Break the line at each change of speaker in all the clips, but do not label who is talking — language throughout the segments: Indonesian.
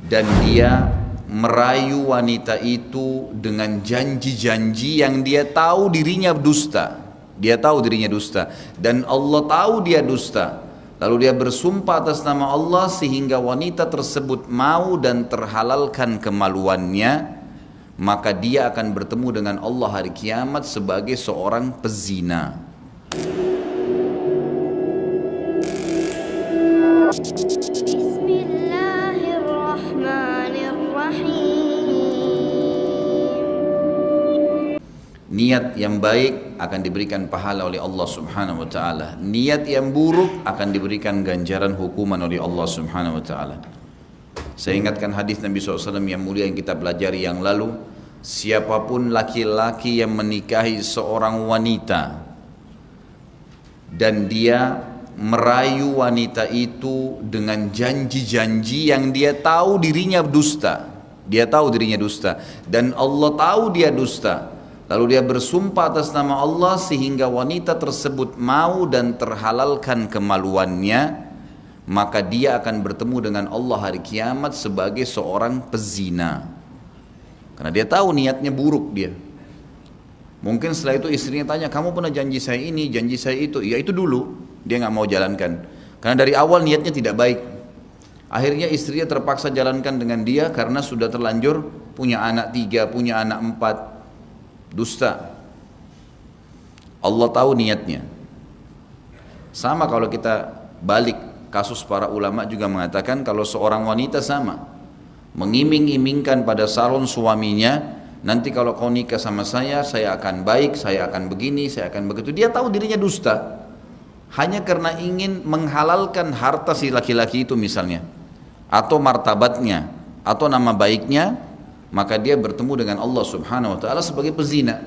dan dia merayu wanita itu dengan janji-janji yang dia tahu dirinya dusta. Dia tahu dirinya dusta dan Allah tahu dia dusta. Lalu dia bersumpah atas nama Allah sehingga wanita tersebut mau dan terhalalkan kemaluannya, maka dia akan bertemu dengan Allah hari kiamat sebagai seorang pezina. Niat yang baik akan diberikan pahala oleh Allah Subhanahu wa taala. Niat yang buruk akan diberikan ganjaran hukuman oleh Allah Subhanahu wa taala. Saya ingatkan hadis Nabi SAW yang mulia yang kita pelajari yang lalu, siapapun laki-laki yang menikahi seorang wanita dan dia merayu wanita itu dengan janji-janji yang dia tahu dirinya dusta. Dia tahu dirinya dusta dan Allah tahu dia dusta. Lalu dia bersumpah atas nama Allah sehingga wanita tersebut mau dan terhalalkan kemaluannya, maka dia akan bertemu dengan Allah hari kiamat sebagai seorang pezina. Karena dia tahu niatnya buruk dia. Mungkin setelah itu istrinya tanya, kamu pernah janji saya ini, janji saya itu. Ya itu dulu, dia nggak mau jalankan. Karena dari awal niatnya tidak baik. Akhirnya istrinya terpaksa jalankan dengan dia karena sudah terlanjur punya anak 3, punya anak 4. Dusta. Allah tahu niatnya. Sama kalau kita balik kasus para ulama juga mengatakan kalau seorang wanita sama mengiming-imingkan pada salon suaminya, nanti kalau kau nikah sama saya akan baik, saya akan begini, saya akan begitu. Dia tahu dirinya dusta. Hanya karena ingin menghalalkan harta si laki-laki itu misalnya, atau martabatnya, atau nama baiknya, maka dia bertemu dengan Allah Subhanahu wa taala sebagai pezina.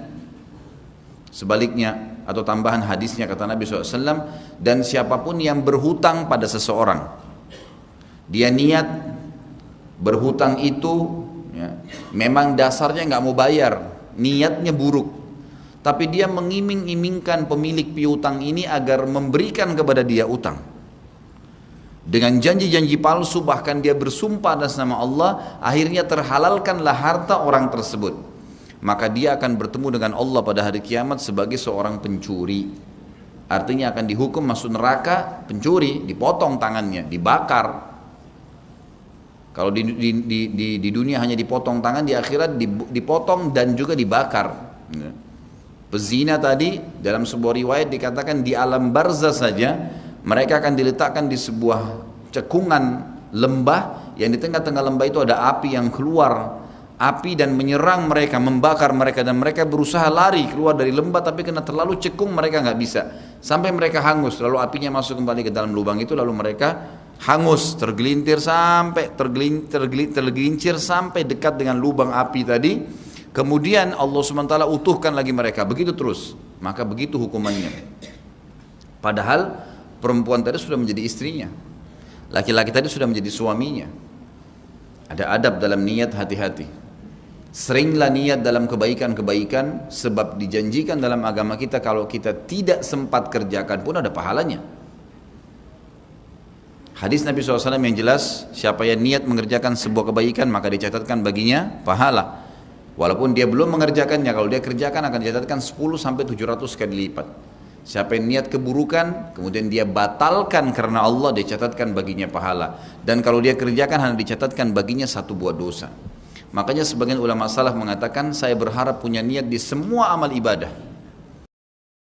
Sebaliknya atau tambahan hadisnya kata Nabi SAW, dan siapapun yang berhutang pada seseorang, dia niat berhutang itu ya, memang dasarnya nggak mau bayar, niatnya buruk, tapi dia mengiming-imingkan pemilik piutang ini agar memberikan kepada dia utang dengan janji-janji palsu, bahkan dia bersumpah atas nama Allah, akhirnya terhalalkanlah harta orang tersebut, maka dia akan bertemu dengan Allah pada hari kiamat sebagai seorang pencuri. Artinya akan dihukum masuk neraka pencuri, dipotong tangannya, dibakar. Kalau di dunia hanya dipotong tangan, di akhirat dipotong dan juga dibakar. Pezina tadi dalam sebuah riwayat dikatakan di alam barzah saja mereka akan diletakkan di sebuah cekungan lembah, yang di tengah-tengah lembah itu ada api yang keluar, api dan menyerang mereka, membakar mereka, dan mereka berusaha lari keluar dari lembah tapi karena terlalu cekung mereka nggak bisa, sampai mereka hangus, lalu apinya masuk kembali ke dalam lubang itu, lalu mereka hangus, tergelincir sampai tergelincir sampai dekat dengan lubang api tadi. Kemudian Allah SWT utuhkan lagi mereka, begitu terus, maka begitu hukumannya. Padahal perempuan tadi sudah menjadi istrinya, laki-laki tadi sudah menjadi suaminya. Ada adab dalam niat, hati-hati. Seringlah niat dalam kebaikan-kebaikan, sebab dijanjikan dalam agama kita kalau kita tidak sempat kerjakan pun ada pahalanya. Hadis Nabi SAW yang jelas, siapa yang niat mengerjakan sebuah kebaikan maka dicatatkan baginya pahala. Walaupun dia belum mengerjakannya, kalau dia kerjakan akan dicatatkan 10-700 kali lipat. Siapa yang niat keburukan kemudian dia batalkan karena Allah, dicatatkan baginya pahala, dan kalau dia kerjakan hanya dicatatkan baginya 1 buah dosa. Makanya sebagian ulama salaf mengatakan, saya berharap punya niat di semua amal ibadah.